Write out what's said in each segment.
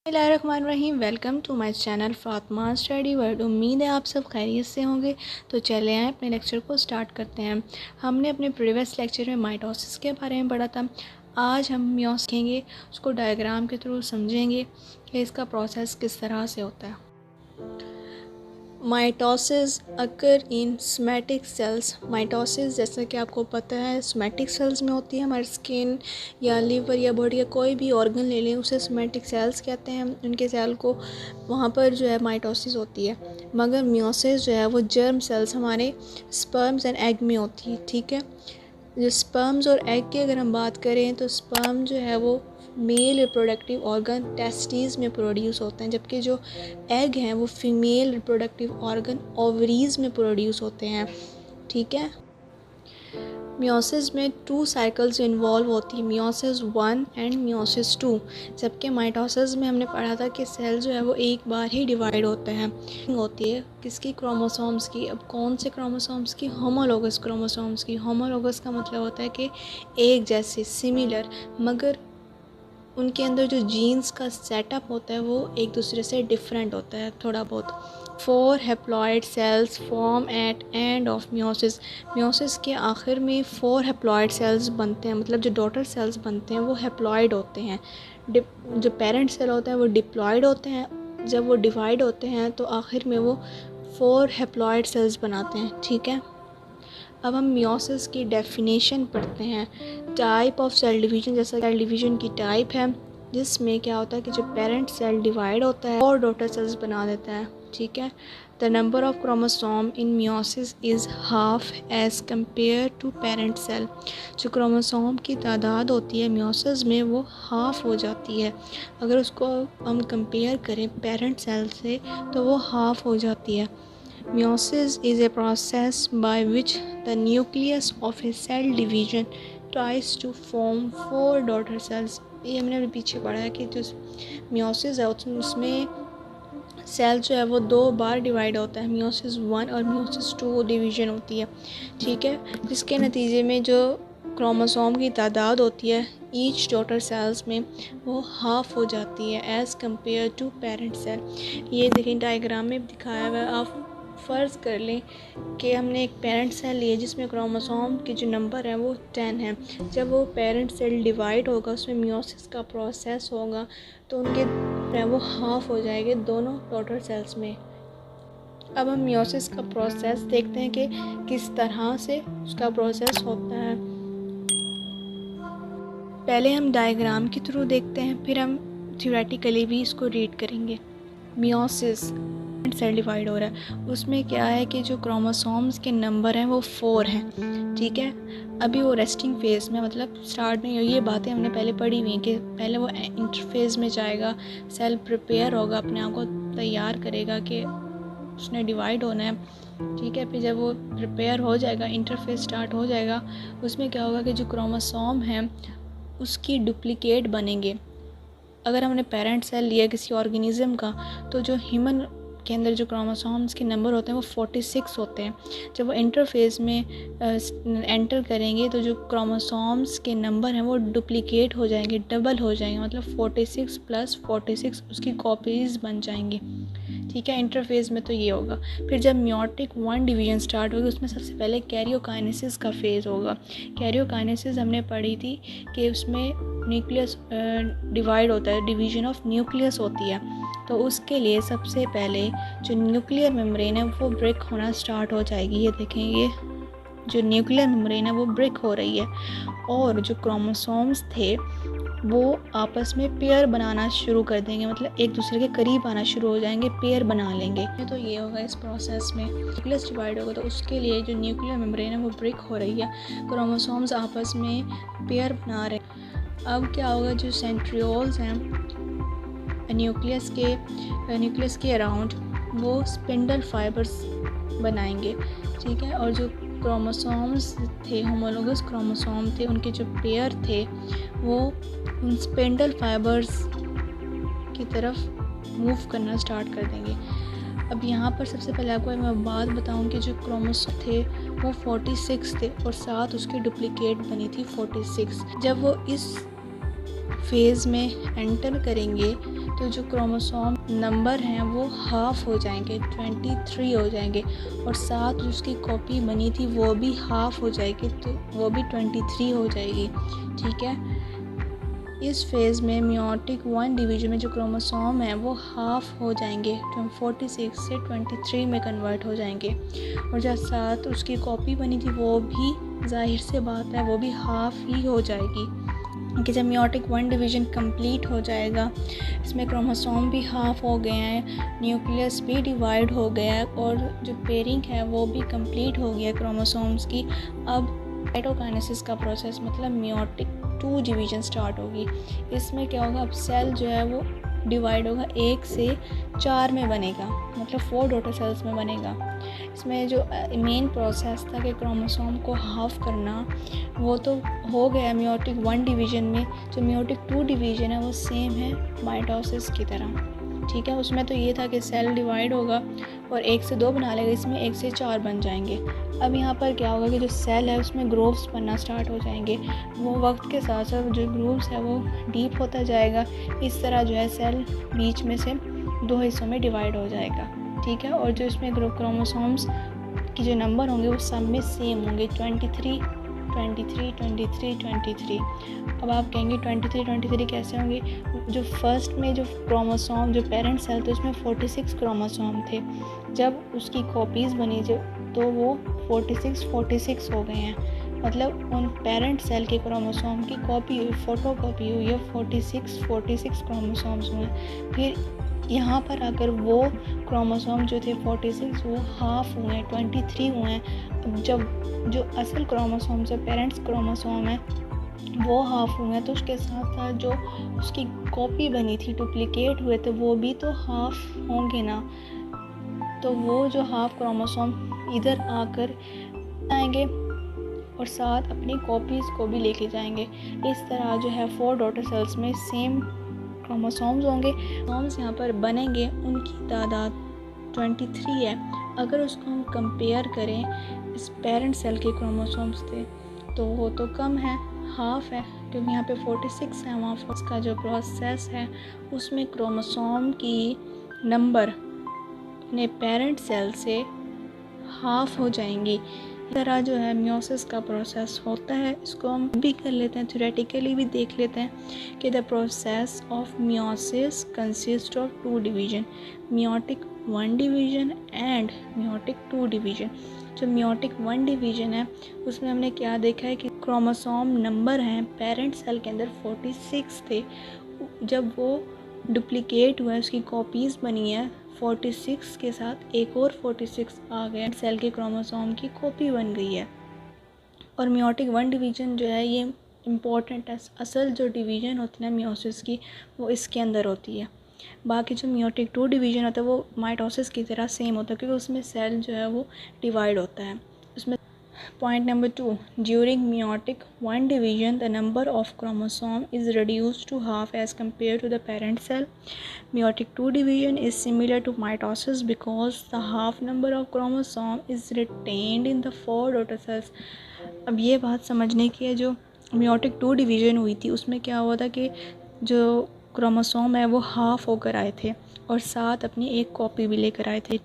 बिस्मिल्लाहिर्रहमानिर्रहीम। Welcome to my channel Fatima study world. उम्मीद है आप सब खैरियत से होंगे। तो चले आए अपने लेक्चर को स्टार्ट करते हैं। हमने अपने प्रीवियस लेक्चर में माइटोसिस के बारे में पढ़ा था। आज हम मियोसिस सीखेंगे, उसको डायग्राम के थ्रू समझेंगे कि इसका प्रोसेस किस तरह से होता है। Mitosis occur in somatic cells. Mitosis जैसा कि आपको पता है सोमैटिक सेल्स में होती है। हमारी स्किन या लीवर या बॉडी या कोई भी ऑर्गन ले लें, उसे सोमैटिक सेल्स कहते हैं। उनके सेल को वहाँ पर जो है माइटोसिस होती है। मगर मियोसिस जो है वो जर्म सेल्स हमारे स्पर्म्स एंड एग में होती है। ठीक है, जो स्पर्म्स और एग की अगर हम बात करें तो स्पर्म जो है वो मेल रिप्रोडक्टिव ऑर्गन टेस्टिस में प्रोड्यूस होते हैं, जबकि जो एग हैं वो फीमेल रिप्रोडक्टिव ऑर्गन ओवरीज में प्रोड्यूस होते हैं। ठीक है, मियोसिस में 2 साइकिल्स इन्वॉल्व होती है, मियोसिस 1 एंड मियोसिस 2। जबकि माइटोसिस में हमने पढ़ा था कि सेल जो है वो एक बार ही डिवाइड होते हैं। होती है किसकी? क्रोमोसोम्स की। अब कौन से क्रोमोसोम्स की? होमोलोगस क्रोमोसोम्स की। होमोलोगस का मतलब होता है कि एक जैसे, सिमिलर, मगर उनके अंदर जो जीन्स का सेटअप होता है वो एक दूसरे से डिफरेंट होता है थोड़ा बहुत। 4 haploid cells form at end of meiosis. Meiosis के आखिर में 4 हैप्लॉइड सेल्स बनते हैं, मतलब जो डॉटर सेल्स बनते हैं वो हैप्लॉइड होते हैं। जो पेरेंट सेल होते हैं वो डिप्लॉइड होते हैं। जब वो डिवाइड होते हैं तो आखिर में वो 4 हैप्लॉइड सेल्स बनाते हैं। ठीक है, अब हम मियोसिस की डेफिनेशन पढ़ते हैं। टाइप ऑफ सेल डिवीजन, जैसा सेल डिवीजन की टाइप है जिसमें क्या होता है कि जो पेरेंट सेल डिवाइड होता है और डॉटर सेल्स बना देता है। ठीक है, the number of chromosome in meiosis is half as compare to parent cell. जो क्रोमोसोम की तादाद होती है मियोसिस में वो हाफ हो जाती है। अगर उसको हम कंपेयर करें पेरेंट सेल से तो वो हाफ हो जाती है। Meiosis is a process by which the nucleus of a cell division tries to form 4 daughter cells। ये हमने अभी पीछे पढ़ा है कि जो मियोसिस है उसमें सेल जो है वो 2 बार डिवाइड होता है, मियोसिस 1 और मियोसिस 2 डिवीज़न होती है। ठीक है, जिसके नतीजे में जो क्रोमोसोम की तादाद होती है ईच डॉटर सेल्स में वो हाफ हो जाती है as compare to parent cell. ये देखें डायग्राम में दिखाया हुआ है। आप फ़र्ज़ कर लें कि हमने एक पेरेंट सेल लिया जिसमें क्रोमोसोम के जो नंबर है वो 10 है। जब वो पेरेंट सेल डिवाइड होगा, उसमें मियोसिस का प्रोसेस होगा तो उनके वो हाफ हो जाएंगे दोनों डॉटर सेल्स में। अब हम मियोसिस का प्रोसेस देखते हैं कि किस तरह से उसका प्रोसेस होता है। पहले हम डायग्राम के थ्रू देखते हैं, फिर हम थ्योरेटिकली भी इसको रीड करेंगे। मियोसिस सेल डिवाइड हो रहा है, उसमें क्या है कि जो क्रोमोसोम्स के नंबर हैं वो 4 हैं। ठीक है, अभी वो रेस्टिंग फेज़ में, मतलब स्टार्ट नहीं हुई। ये बातें हमने पहले पढ़ी हुई हैं कि पहले वो इंटरफेज़ में जाएगा, सेल प्रिपेयर होगा, अपने आप को तैयार करेगा कि उसने डिवाइड होना है। ठीक है, फिर जब वो प्रिपेयर हो जाएगा, इंटरफेस स्टार्ट हो जाएगा, उसमें क्या होगा कि जो क्रोमोसोम हैं उसकी डुप्लिकेट बनेंगे। अगर हमने पेरेंट सेल लिया किसी ऑर्गेनिज्म का तो जो ह्यूमन के अंदर जो क्रोमोसोम्स के नंबर होते हैं वो 46 होते हैं। जब वो इंटरफेस में एंटर करेंगे तो जो क्रोमोसोम्स के नंबर हैं वो डुप्लिकेट हो जाएंगे, डबल हो जाएंगे, मतलब 46 + 46 उसकी कॉपीज़ बन जाएंगी। ठीक है, इंटरफेस में तो ये होगा। फिर जब मियोटिक 1 डिवीज़न स्टार्ट होगी उसमें सबसे पहले कैरियोकाइनेसिस का फेज़ होगा। कैरियोकाइनेसिस हमने पढ़ी थी कि उसमें न्यूक्लियस डिवाइड होता है, डिवीज़न ऑफ न्यूक्लियस होती है। तो उसके लिए सबसे पहले जो न्यूक्लियर मेम्ब्रेन है वो ब्रेक होना स्टार्ट हो जाएगी। ये देखेंगे, जो न्यूक्लियर मेम्ब्रेन है वो ब्रेक हो रही है और जो क्रोमोसोम्स थे वो आपस में पेयर बनाना शुरू कर देंगे, मतलब एक दूसरे के करीब आना शुरू हो जाएंगे, पेयर बना लेंगे। तो ये होगा इस प्रोसेस में। न्यूक्लियस डिवाइड होगा तो उसके लिए जो न्यूक्लियर मेम्ब्रेन है वो ब्रेक हो रही है, क्रोमोसोम्स आपस में पेयर बना रहे हैं। अब क्या होगा, जो सेंट्रियोल्स हैं न्यूक्लियस के अराउंड वो स्पिंडल फाइबर्स बनाएंगे। ठीक है, और जो क्रोमोसोम्स थे, होमोलोगस क्रोमोसोम थे, उनके जो पेयर थे वो उन स्पिंडल फाइबर्स की तरफ मूव करना स्टार्ट कर देंगे। अब यहाँ पर सबसे पहले आपको मैं बात बताऊँ कि जो क्रोमोसोम थे वो 46 थे और साथ उसकी डुप्लिकेट बनी थी 46। जब वो इस फेज़ में एंटर करेंगे तो जो क्रोमोसोम नंबर हैं वो हाफ़ हो जाएंगे, 23 हो जाएंगे, और साथ जो उसकी कॉपी बनी थी वो भी हाफ़ हो जाएगी, तो वो भी 23 हो जाएगी। ठीक है, इस फेज़ में मियोटिक 1 डिवीजन में जो क्रोमोसोम है वो हाफ़ हो जाएंगे, 46 से 23 में कन्वर्ट हो जाएंगे, और जो साथ उसकी कॉपी बनी थी वो भी ज़ाहिर से बात है वो भी हाफ़ ही हो जाएगी, कि जब मियोटिक 1 डिवीज़न कंप्लीट हो जाएगा, इसमें क्रोमोसोम भी हाफ़ हो गए हैं, न्यूक्लियस भी डिवाइड हो गया है, और जो पेयरिंग है वो भी कंप्लीट हो गया क्रोमोसोम्स की। अब साइटोकाइनेसिस का प्रोसेस मतलब मियोटिक 2 डिवीज़न स्टार्ट होगी। इसमें क्या होगा, अब सेल जो है वो डिवाइड होगा, 1 से 4 में बनेगा, मतलब 4 डॉटर सेल्स में बनेगा। इसमें जो मेन प्रोसेस था कि क्रोमोसोम को हाफ़ करना, वो तो हो गया मियोटिक 1 डिवीज़न में। जो मियोटिक 2 डिवीज़न है वो सेम है माइटोसिस की तरह। ठीक है, उसमें तो ये था कि सेल डिवाइड होगा और 1 से 2 बना लेगा, इसमें 1 से 4 बन जाएंगे। अब यहाँ पर क्या होगा कि जो सेल है उसमें ग्रूव्स बनना स्टार्ट हो जाएंगे, वो वक्त के साथ साथ जो ग्रूव्स है वो डीप होता जाएगा। इस तरह जो है सेल बीच में से 2 हिस्सों में डिवाइड हो जाएगा। ठीक है, और जो इसमें क्रोमोसोम्स की जो नंबर होंगे वो सब में सेम होंगे, 23, 23, 23, 23। अब आप कहेंगे 23, 23 कैसे होंगे? जो फर्स्ट में जो क्रोमोसोम जो पेरेंट सेल थे उसमें 46 क्रोमोसोम थे, जब उसकी कॉपीज़ बनी तो वो 46 46 हो गए हैं, मतलब उन पेरेंट सेल के क्रोमोसोम की कॉपी हुई, फ़ोटो कॉपी हुई है, 46 46 क्रोमोसोम्स हुए। फिर यहाँ पर अगर वो क्रोमोसोम जो थे 46 वो हाफ़ हुए हैं, 23 हुए हैं। अब जब जो असल क्रोमोसोम से पेरेंट्स क्रोमोसोम है वो हाफ़ हुए हैं, तो उसके साथ साथ जो उसकी कॉपी बनी थी, डुप्लिकेट हुए थे, वो भी तो हाफ़ होंगे ना। तो वो जो हाफ़ क्रोमोसोम इधर आकर आएंगे और साथ अपनी कॉपीज़ को भी लेके जाएंगे। इस तरह जो है 4 डॉटर सेल्स में सेम क्रोमोसोम्स होंगे। क्रोमोसोम्स यहाँ पर बनेंगे, उनकी तादाद 23 है। अगर उसको हम कंपेयर करें इस पेरेंट सेल के क्रोमोसोम्स से तो वो तो कम है, हाफ़ है, क्योंकि यहाँ पे 46 है। वहाँ उसका जो प्रोसेस है उसमें क्रोमोसोम की नंबर अपने पेरेंट सेल से हाफ़ हो जाएंगी। इस तरह जो है मियोसिस का प्रोसेस होता है। इसको हम भी कर लेते हैं, थ्योरेटिकली भी देख लेते हैं कि the process of meiosis consist of 2 division, meiotic 1 division and meiotic 2 division. जो मियोटिक 1 डिवीज़न है उसमें हमने क्या देखा है कि क्रोमोसोम नंबर हैं पेरेंट सेल के अंदर 46 थे, जब वो डुप्लिकेट हुआ, उसकी कॉपीज़ बनी है, 46 के साथ एक और 46 आ गया, सेल के क्रोमोसोम की कॉपी बन गई है। और मियोटिक 1 डिवीज़न जो है ये इम्पॉर्टेंट है, असल जो डिवीज़न होती है ना मियोसिस की वो इसके अंदर होती है। बाकी जो मियोटिक 2 डिवीज़न होता है वो माइटोसिस की तरह सेम होता है, क्योंकि उसमें सेल जो है वो डिवाइड होता है। उसमें point number 2, during meiotic 1 division the number of chromosome is reduced to half as compared to the parent cell. Meiotic 2 division is similar to mitosis because the half number of chromosome is retained in the 4 daughter cells. अब ये बात समझने की है, जो meiotic 2 division हुई थी उसमें क्या हुआ था कि जो क्रोमोसोम है वो हाफ़ होकर आए थे और साथ अपनी एक कॉपी भी लेकर आए थे,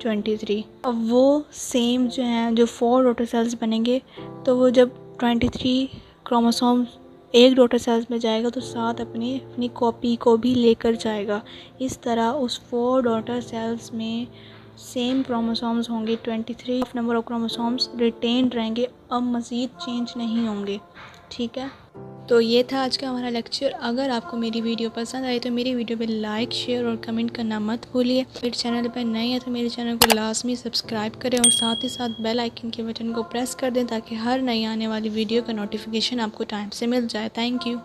23। अब वो सेम जो हैं जो 4 डॉटर सेल्स बनेंगे, तो वो जब 23 क्रोमोसोम एक डॉटर सेल्स में जाएगा तो साथ अपनी कॉपी को भी लेकर जाएगा। इस तरह उस 4 डॉटर सेल्स में सेम क्रोमोसोम्स होंगे, 23 नंबर ऑफ क्रोमोसोम्स रिटेन रहेंगे, अब मज़ीद चेंज नहीं होंगे। ठीक है, तो ये था आज का हमारा लेक्चर। अगर आपको मेरी वीडियो पसंद आई तो मेरी वीडियो पे लाइक, शेयर और कमेंट करना मत भूलिए। मेरे चैनल पर नए हैं तो मेरे चैनल को लाजमी सब्सक्राइब करें और साथ ही साथ बेल आइकन के बटन को प्रेस कर दें ताकि हर नई आने वाली वीडियो का नोटिफिकेशन आपको टाइम से मिल जाए। Thank you.